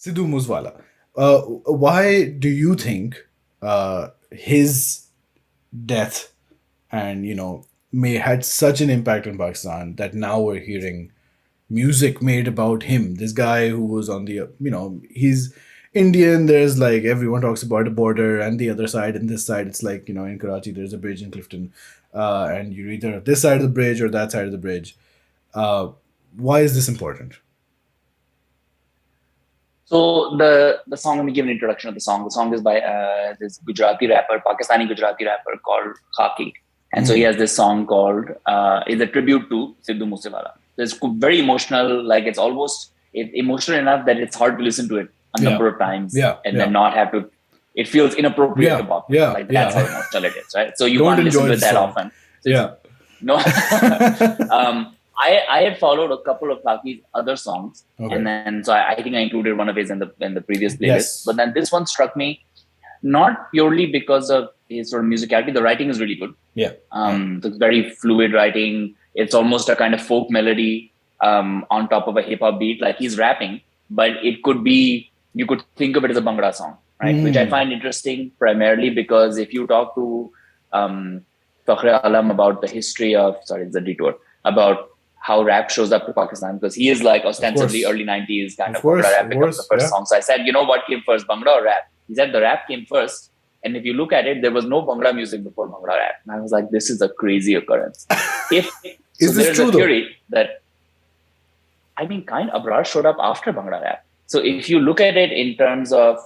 Sidhu Moosewala. Why do you think his death and may had such an impact in Pakistan that now we're hearing music made about him? This guy who was on the he's Indian. There's like everyone talks about the border and the other side and this side. It's like in Karachi there's a bridge in Clifton, and you're either this side of the bridge or that side of the bridge. Uh, why is this important? So the song, let me give an introduction of the song. The song is by this Gujarati rapper, Pakistani Gujarati rapper called Khaki. And so he has this song called, is a tribute to Sidhu Moosewala. So it's very emotional, like it's almost emotional enough that it's hard to listen to it a number of times and then not have to, it feels inappropriate to bop. Like that's how emotional it is, right? So you can't listen to it that often. So no. I had followed a couple of Kaki's other songs, and then so I think I included one of his in the previous playlist. But then this one struck me not purely because of his sort of musicality. The writing is really good. It's very fluid writing. It's almost a kind of folk melody on top of a hip hop beat. Like he's rapping, but it could be, you could think of it as a Bhangra song, right? Which I find interesting primarily because if you talk to Fakhr Alam about the history of, sorry, it's a detour, about how rap shows up to Pakistan, because he is like ostensibly early 90s kind of Bhangra rap becomes the first song. So I said, what came first, Bhangra or rap? He said the rap came first. And if you look at it, there was no Bhangra music before Bhangra rap. And I was like, this is a crazy occurrence. Is this true, a theory that, I mean, kind of Abrar showed up after Bhangra rap. So if you look at it in terms of,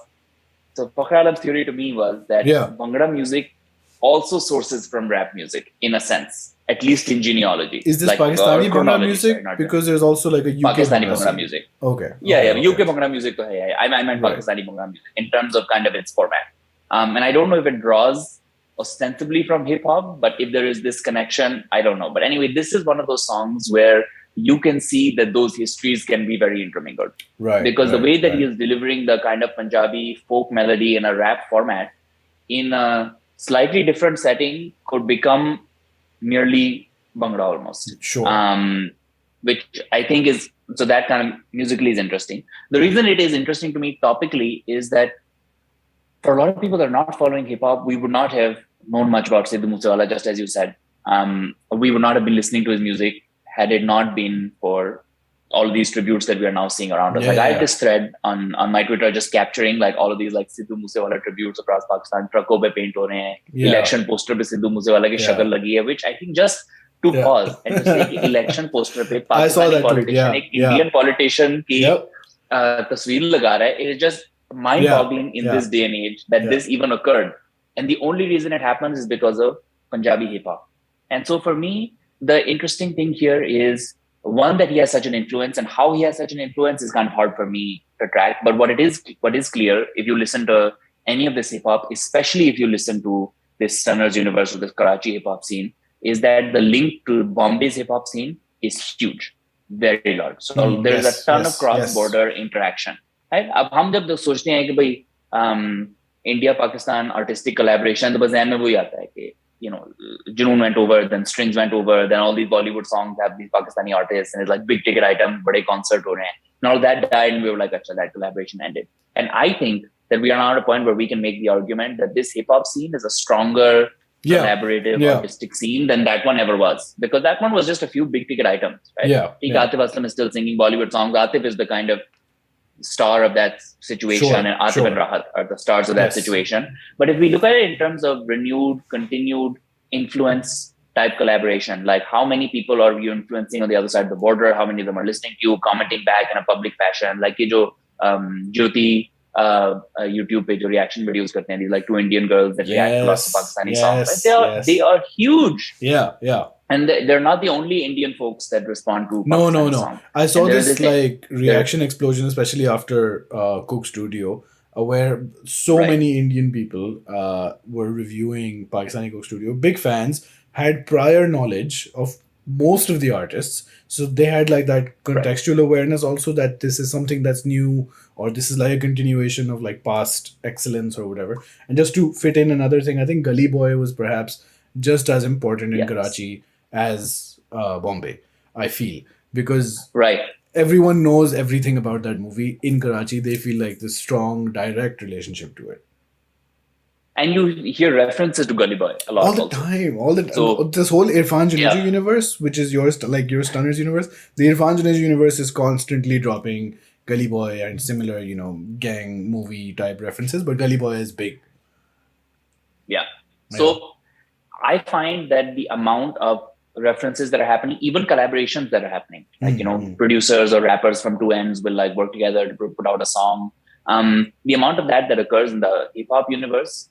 so Fakhr Alam's theory to me was that Bhangra music also sources from rap music in a sense. At least in genealogy. Is this like, Pakistani Bhangra music? Because there's also like a UK Pakistani Bhangra music. Okay. UK Bhangra music. I meant Pakistani Bhangra music in terms of kind of its format. And I don't know if it draws ostensibly from hip hop, but if there is this connection, I don't know. But anyway, this is one of those songs where you can see that those histories can be very intermingled. Right. Because the way that he is delivering the kind of Punjabi folk melody in a rap format in a slightly different setting could become merely Bhangra almost. Sure. Which I think is, so that kind of musically is interesting. The reason it is interesting to me topically is that for a lot of people that are not following hip hop, we would not have known much about Sidhu Moosewala, just as you said. We would not have been listening to his music had it not been for all of these tributes that we are now seeing around us. I had this thread on my Twitter just capturing like all of these like Sidhu Moosewala tributes across Pakistan. Trucko pe paint ho rahe hain. Election poster pe Sidhu Moosewala ki shakal lagi hai, which I think just to pause and just say election poster pe Pakistani politician, ek Indian politician ki tasveer laga raha hai. It is just mind-boggling in this day and age that this even occurred. And the only reason it happens is because of Punjabi hip-hop. And so for me, the interesting thing here is one, that he has such an influence, and how he has such an influence is kind of hard for me to track. But what is clear, if you listen to any of this hip hop, especially if you listen to this Sunners universe or this Karachi hip hop scene, is that the link to Bombay's hip hop scene is huge, very large. So there's a ton of cross-border interaction. Right? अब हम जब सोचते हैं कि भाई India Pakistan artistic collaboration, तो बस ज़हन में वही आता है कि Junoon went over, then Strings went over, then all these Bollywood songs have these Pakistani artists, and it's like big ticket item, bade concert ho rahe hain. And all that died, and we were like, acha, that collaboration ended. And I think that we are now at a point where we can make the argument that this hip hop scene is a stronger collaborative artistic scene than that one ever was, because that one was just a few big ticket items, right? Atif Aslam is still singing Bollywood songs. Atif is the kind of star of that situation, and Atif and Rahat are the stars of that situation. But if we look at it in terms of renewed, continued influence type collaboration, like how many people are you influencing on the other side of the border, how many of them are listening to you, commenting back in a public fashion, like ye jo Jyoti YouTube pe jo reaction videos karte hain, these like two Indian girls that react to lots of Pakistani songs, right? They are huge. And they're not the only Indian folks that respond to Pakistani songs. I saw this like reaction explosion, especially after Cook Studio, where so many Indian people were reviewing Pakistani Cook Studio. Big fans, had prior knowledge of most of the artists. So they had like that contextual awareness also, that this is something that's new, or this is like a continuation of like past excellence or whatever. And just to fit in another thing, I think Gully Boy was perhaps just as important in Karachi as Bombay, I feel, because everyone knows everything about that movie. In Karachi, they feel like this strong, direct relationship to it. And you hear references to Gully Boy a All lot the also. time, all the So this whole Irfan Junaid yeah, universe, which is yours, like your Stunners universe, the Irfan Junaid universe is constantly dropping Gully Boy and similar, gang movie type references, but Gully Boy is big. yeah. Yeah. So I find that the amount of references that are happening, even collaborations that are happening, like Mm-hmm. producers or rappers from two ends will like work together to put out a song. The amount of that occurs in the hip hop universe,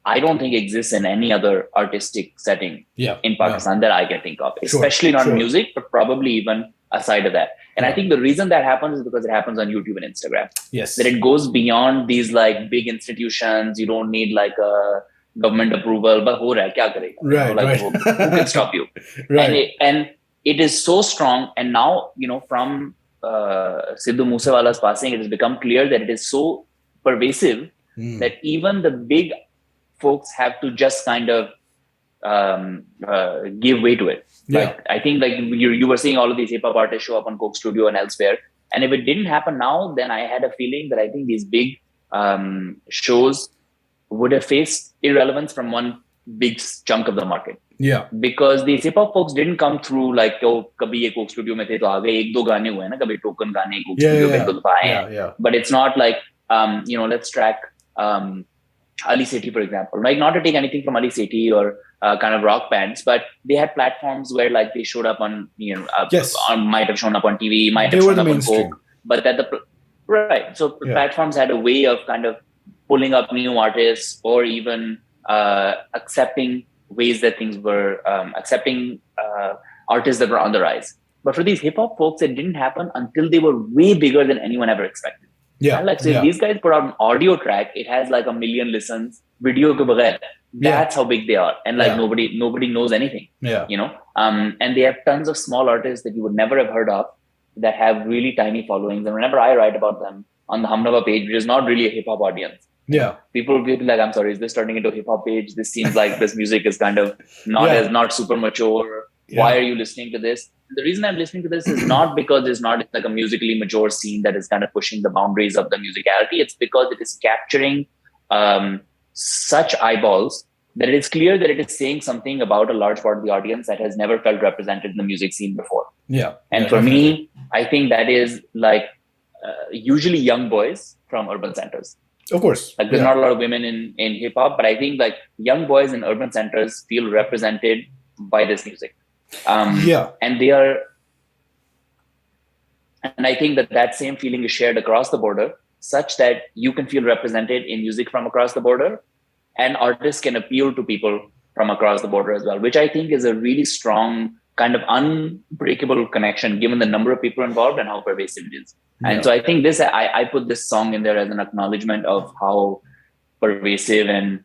I don't think exists in any other artistic setting Yeah. in Yeah. Pakistan that I can think of, Sure. especially not Sure. music, but probably even aside of that. And I Yeah. think the reason that happens is because it happens on YouTube and Instagram. That Yes. it goes beyond these like big institutions. You don't need like a government approval, but ho raha hai, kya karega? Right. Like Right. who can stop you? Right. And it is so strong. And now, from Sidhu Moosewala's passing, it has become clear that it is so pervasive Mm. that even the big folks have to just kind of give way to it. Yeah. Like I think like you were seeing all of these hip hop artists show up on Coke Studio and elsewhere. And if it didn't happen now, then I had a feeling that I think these big shows would have faced irrelevance from one big chunk of the market. Yeah. Because these hip hop folks didn't come through like kabhi ye Coke Studio mein the to aage ek do gaane hue na, kabhi token gaane Coke Yeah. Studio Yeah. mein do dafaa aaye hain. Yeah. But it's not like let's track Ali Sethi, for example. Like not to take anything from Ali Sethi or kind of rock bands, but they had platforms where like they showed up on Yes. might have shown up on TV, might They have were shown the up on mainstream. Coke, but that right. So Yeah. platforms had a way of kind of pulling up new artists or even accepting ways that things were accepting artists that were on the rise. But for these hip hop folks, it didn't happen until they were way bigger than anyone ever expected. Yeah. And like so if these guys put out an audio track, it has like 1 million listens. Video ke baghair, that's how big they are, and like nobody knows anything. Yeah. And they have tons of small artists that you would never have heard of that have really tiny followings. And whenever I write about them on the Hamnawa page, which is not really a hip hop audience, yeah, people will be like, "I'm sorry, is this turning into a hip hop page? This seems like this music is kind of not super mature. Why are you listening to this?" The reason I'm listening to this is not because it's not like a musically mature scene that is kind of pushing the boundaries of the musicality. It's because it is capturing such eyeballs that it is clear that it is saying something about a large part of the audience that has never felt represented in the music scene before. Yeah. And for me, I think that is like usually young boys from urban centers. Of course. Like there's not a lot of women in hip hop, but I think like young boys in urban centers feel represented by this music. And they are, and I think that same feeling is shared across the border, such that you can feel represented in music from across the border, and artists can appeal to people from across the border as well, which I think is a really strong kind of unbreakable connection given the number of people involved and how pervasive it is. And so I think this, I put this song in there as an acknowledgement of how pervasive and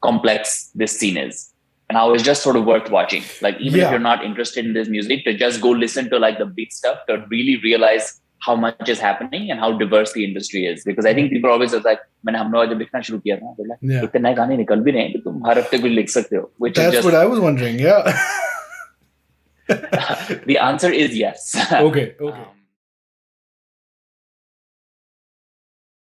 complex this scene is. And how it's just sort of worth watching. Like even if you're not interested in this music, to just go listen to like the big stuff to really realize how much is happening and how diverse the industry is. Because I think people are always like, मैंने हमने जब लिखना शुरू किया था, बोला इतने गाने निकल भी रहे हैं कि तुम हर हफ्ते कुछ लिख सकते हो. Which that's is just, what I was wondering. Yeah. the answer is yes. Okay.